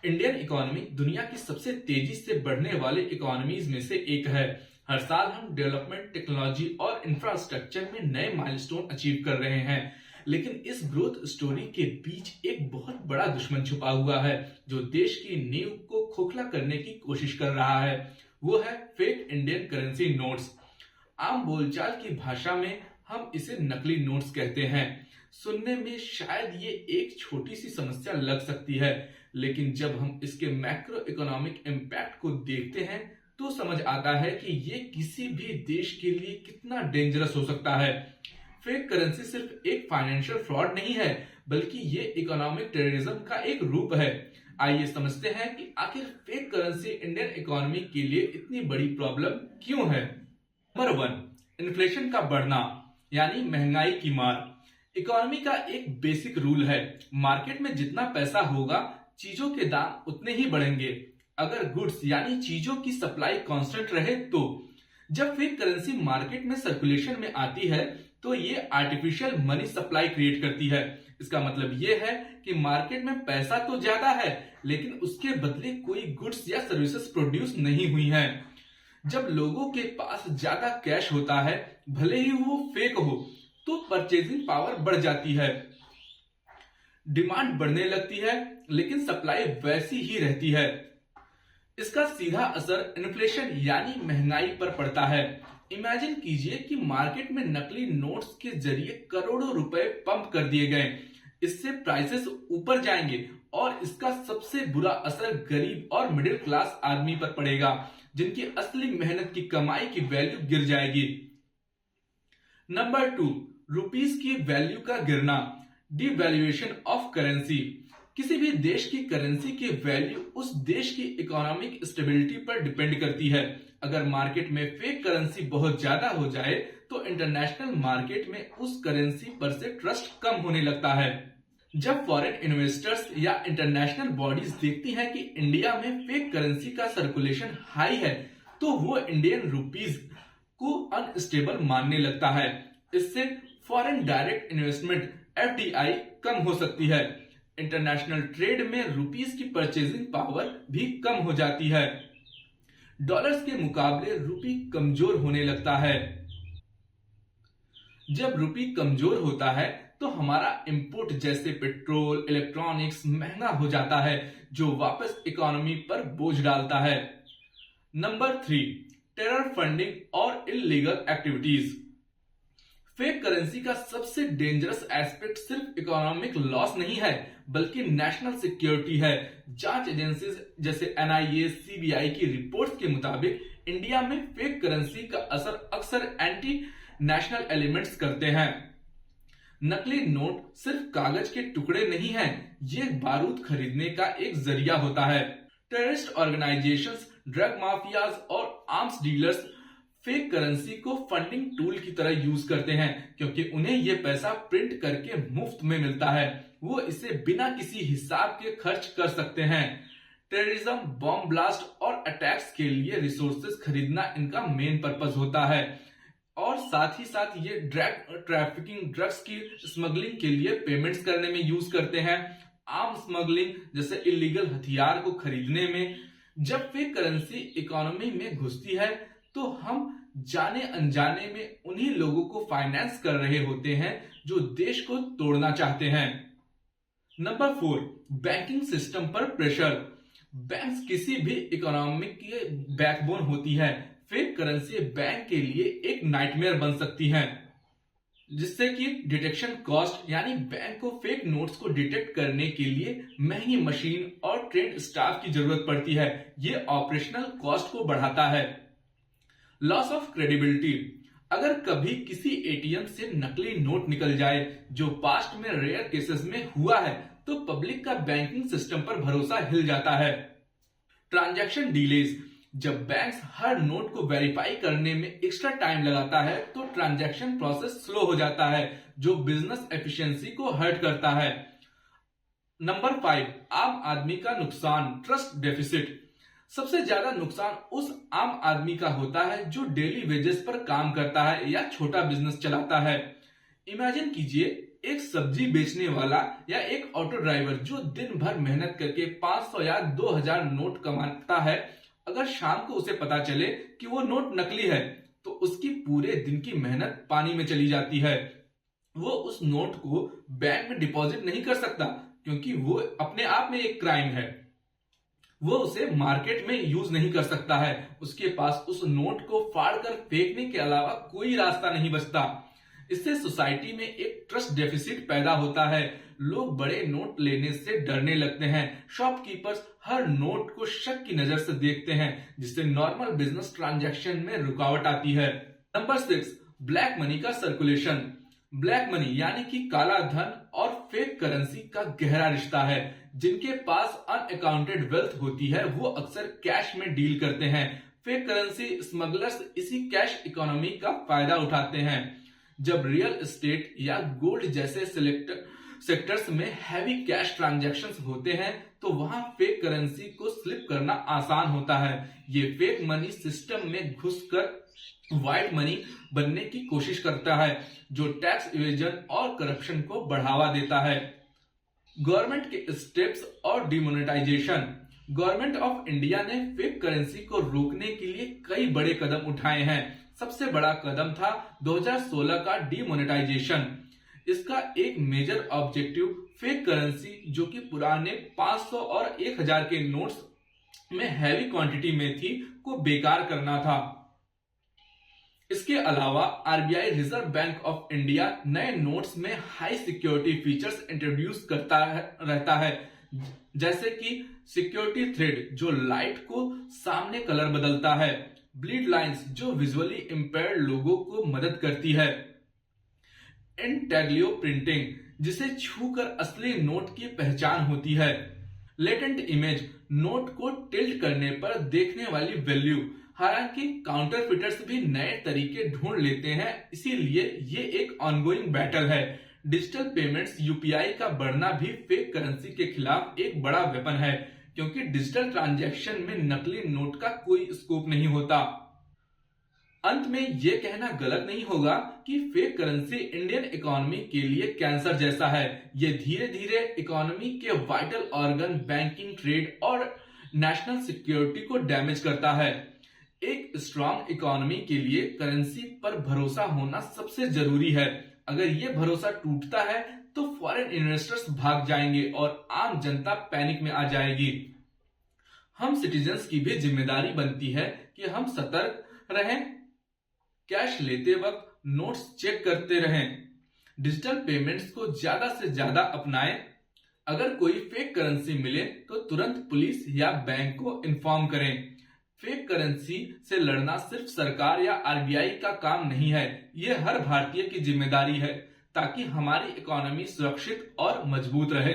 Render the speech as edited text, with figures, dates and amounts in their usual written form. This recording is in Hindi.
इंडियन इकोनॉमी दुनिया की सबसे तेजी से बढ़ने वाले इकोनॉमीज में से एक है। हर साल हम डेवलपमेंट, टेक्नोलॉजी और इंफ्रास्ट्रक्चर में नए माइलस्टोन अचीव कर रहे हैं, लेकिन इस ग्रोथ स्टोरी के बीच एक बहुत बड़ा दुश्मन छुपा हुआ है जो देश की नींव को खोखला करने की कोशिश कर रहा है। वो है फेक इंडियन करेंसी नोट्स। आम बोलचाल की भाषा में हम इसे नकली नोट्स कहते हैं। सुनने में शायद ये एक छोटी सी समस्या लग सकती है, लेकिन जब हम इसके मैक्रो इकोनॉमिक इम्पैक्ट को देखते हैं तो समझ आता है कि ये किसी भी देश के लिए कितना डेंजरस हो सकता है। फेक करेंसी सिर्फ एक फाइनेंशियल फ्रॉड नहीं है, बल्कि ये इकोनॉमिक टेररिज्म का एक रूप है। आइए समझते हैं कि आखिर फेक करेंसी इंडियन इकोनॉमी के लिए इतनी बड़ी प्रॉब्लम क्यों है। नंबर 1, इन्फ्लेशन का बढ़ना यानी महंगाई की मार। इकोनॉमी का एक बेसिक रूल है, मार्केट में जितना पैसा होगा चीजों के दाम उतने ही बढ़ेंगे। अगर गुड्स यानी चीजों की सप्लाई कांस्टेंट रहे तो। जब फेक करेंसी मार्केट में सर्कुलेशन में आती है तो ये आर्टिफिशियल मनी सप्लाई क्रिएट करती है। इसका मतलब ये है कि मार्केट में पैसा तो ज्यादा है, लेकिन उसके बदले कोई गुड्स या सर्विसेज प्रोड्यूस नहीं हुई हैं। जब लोगों के पास ज्यादा कैश होता है, भले ही वो फेक हो, तो परचेजिंग पावर बढ़ जाती है, डिमांड बढ़ने लगती है, लेकिन सप्लाई वैसी ही रहती है। इसका सीधा असर इन्फ्लेशन यानी महंगाई पर पड़ता है। इमेजिन कीजिए कि मार्केट में नकली नोट्स के जरिए करोड़ों रुपए पंप कर दिए गए। इससे प्राइसेस ऊपर जाएंगे और इसका सबसे बुरा असर गरीब और मिडिल क्लास आदमी पर पड़ेगा, जिनकी असली मेहनत की कमाई की वैल्यू गिर जाएगी। नंबर 2, रुपीस की वैल्यू का गिरना, डिवैल्यूएशन ऑफ करेंसी। किसी भी देश की करेंसी की वैल्यू उस देश की इकोनॉमिक स्टेबिलिटी पर डिपेंड करती है। अगर मार्केट में फेक करेंसी बहुत ज्यादा हो जाए तो इंटरनेशनल मार्केट में उस करेंसी पर से ट्रस्ट कम होने लगता है। जब फॉरेन इन्वेस्टर्स या इंटरनेशनल बॉडीज देखती हैं कि इंडिया में फेक करेंसी का सर्कुलेशन हाई है, तो वो इंडियन रुपीस को अनस्टेबल मानने लगता है। इससे फॉरेन डायरेक्ट इन्वेस्टमेंट FDI कम हो सकती है। इंटरनेशनल ट्रेड में रुपीस की परचेजिंग पावर भी कम हो जाती है। डॉलर्स के मुकाबले रुपी कमजोर होने लगता है। जब रुपी कमजोर होता है तो हमारा इंपोर्ट जैसे पेट्रोल, इलेक्ट्रॉनिक्स महंगा हो जाता है, जो वापस इकोनॉमी पर बोझ डालता है। नंबर 3, टेरर फंडिंग और इल्लीगल एक्टिविटीज। फेक करेंसी का सबसे डेंजरस एस्पेक्ट सिर्फ इकोनॉमिक लॉस नहीं है, बल्कि नेशनल सिक्योरिटी है। जांच एजेंसीज जैसे NIA, CBI की रिपोर्ट्स के मुताबिक इंडिया में फेक करेंसी का असर अक्सर एंटी नेशनल एलिमेंट्स करते हैं। नकली नोट सिर्फ कागज के टुकड़े नहीं हैं, ये बारूद खरीदने का एक जरिया होता है। टेररिस्ट ऑर्गेनाइजेशंस, ड्रग माफियाज और आर्म्स डीलर्स फेक करेंसी को फंडिंग टूल की तरह यूज करते हैं, क्योंकि उन्हें यह पैसा प्रिंट करके मुफ्त में मिलता है। वो इसे बिना किसी हिसाब के खर्च कर सकते हैं। टेररिज्म, बॉम्ब ब्लास्ट और अटैक्स के लिए रिसोर्सेज खरीदना इनका मेन पर्पस होता है, और साथ ही साथ ये ट्रैफिकिंग, ड्रग्स की स्मगलिंग के लिए पेमेंट्स करने में यूज करते हैं। आर्म स्मगलिंग जैसे इलीगल हथियार को खरीदने में। जब फेक करेंसी इकोनॉमी में घुसती है तो हम जाने अनजाने में उन्हीं लोगों को फाइनेंस कर रहे होते हैं जो देश को तोड़ना चाहते हैं। नंबर 4, बैंकिंग सिस्टम पर प्रेशर। बैंक्स किसी भी इकोनॉमी की बैकबोन होती है। फेक करेंसी बैंक के लिए एक नाइटमेयर बन सकती है, जिससे कि डिटेक्शन कॉस्ट यानी बैंक को फेक नोट्स को डिटेक्ट करने के लिए महंगी मशीन और ट्रेंड स्टाफ की जरूरत पड़ती है। ये ऑपरेशनल कॉस्ट को बढ़ाता है। Loss of credibility. अगर कभी किसी ATM से नकली नोट निकल जाए, जो पास्ट में रेयर केसेस में हुआ है, तो पब्लिक का बैंकिंग सिस्टम पर भरोसा हिल जाता है। Transaction delays. जब बैंक्स हर नोट को वेरीफाई करने में एक्स्ट्रा टाइम लगाता है तो ट्रांजैक्शन प्रोसेस स्लो हो जाता है, जो बिजनेस एफिशिएंसी को हर्ट करता है। नंबर 5, आम आदमी का नुकसान, ट्रस्ट डेफिसिट। सबसे ज्यादा नुकसान उस आम आदमी का होता है जो डेली वेजेस पर काम करता है या छोटा बिजनेस चलाता है। इमेजिन कीजिए एक सब्जी बेचने वाला या एक ऑटो ड्राइवर जो दिन भर मेहनत करके 500 या 2000 नोट कमाता है, अगर शाम को उसे पता चले कि वो नोट नकली है तो उसकी पूरे दिन की मेहनत पानी में चली जाती है। वो उस नोट को बैंक में डिपॉजिट नहीं कर सकता क्योंकि वो अपने आप में एक क्राइम है। वो उसे मार्केट में यूज नहीं कर सकता है। उसके पास उस नोट को फाड़ कर फेंकने के अलावा कोई रास्ता नहीं बचता। इससे सोसाइटी में एक ट्रस्ट डेफिसिट पैदा होता है। लोग बड़े नोट लेने से डरने लगते हैं। शॉपकीपर्स हर नोट को शक की नजर से देखते हैं, जिससे नॉर्मल बिजनेस ट्रांजैक्शन में रुकावट आती है। नंबर 6, ब्लैक मनी का सर्कुलेशन। ब्लैक मनी यानी कि काला धन और फेक करेंसी का गहरा रिश्ता है। जिनके पास अनअकाउंटेड वेल्थ होती है वो अक्सर कैश में डील करते हैं। फेक करेंसी स्मगलर्स इसी कैश इकोनॉमी का फायदा उठाते हैं। जब रियल एस्टेट या गोल्ड जैसे सेक्टर्स में हैवी कैश ट्रांजैक्शंस होते हैं तो वहां फेक करेंसी को स्लिप करना आसान होता है। ये फेक मनी सिस्टम में घुसकर व्हाइट मनी बनने की कोशिश करता है, जो टैक्स इवेजन और करप्शन को बढ़ावा देता है। गवर्नमेंट के स्टेप्स और डिमोनेटाइजेशन। गवर्नमेंट ऑफ इंडिया ने फेक करेंसी को रोकने के लिए कई बड़े कदम उठाए हैं। सबसे बड़ा कदम था 2016 का डिमोनेटाइजेशन। इसका एक मेजर ऑब्जेक्टिव फेक करेंसी, जो कि पुराने 500 और 1000 के नोट्स में हैवी क्वांटिटी में थी, को बेकार करना था। इसके अलावा RBI reserve bank of India नए नोट्स में हाई सिक्योरिटी फीचर्स इंट्रोड्यूस रहता है, जैसे कि सिक्योरिटी थ्रेड जो लाइट को सामने कलर बदलता है, ब्लीड लाइंस जो विजुअली इंपेयर्ड लोगों को मदद करती है, इंटैग्लियो प्रिंटिंग जिसे छूकर असली नोट की पहचान होती है, लेटेंट इमेज नोट को टिल्ट करने पर देखने वाली वैल्यू। हालांकि काउंटरफिटर्स भी नए तरीके ढूंढ लेते हैं, इसीलिए ये एक ऑनगोइंग बैटल है। डिजिटल पेमेंट्स यूपीआई का बढ़ना भी फेक करेंसी के खिलाफ एक बड़ा वेपन है, क्योंकि डिजिटल ट्रांजैक्शन में नकली नोट का कोई स्कोप नहीं होता। अंत में यह कहना गलत नहीं होगा कि फेक करेंसी इंडियन इकोनॉमी के लिए कैंसर जैसा है। यह धीरे धीरे इकोनॉमी के वाइटल ऑर्गन बैंकिंग, ट्रेड और नेशनल सिक्योरिटी को डैमेज करता है। एक स्ट्रांग इकोनॉमी के लिए करेंसी पर भरोसा होना सबसे जरूरी है। अगर ये भरोसा टूटता है तो फॉरेन इन्वेस्टर्स भाग जाएंगे और आम जनता पैनिक में आ जाएगी। हम सिटीजन्स की भी जिम्मेदारी बनती है कि हम सतर्क रहें, कैश लेते वक्त नोट्स चेक करते रहें, डिजिटल पेमेंट्स को ज्यादा से ज्यादा अपनाएं। अगर कोई फेक करेंसी मिले तो तुरंत पुलिस या बैंक को इन्फॉर्म करें। फेक करेंसी से लड़ना सिर्फ सरकार या आरबीआई का काम नहीं है, ये हर भारतीय की जिम्मेदारी है, ताकि हमारी इकोनॉमी सुरक्षित और मजबूत रहे।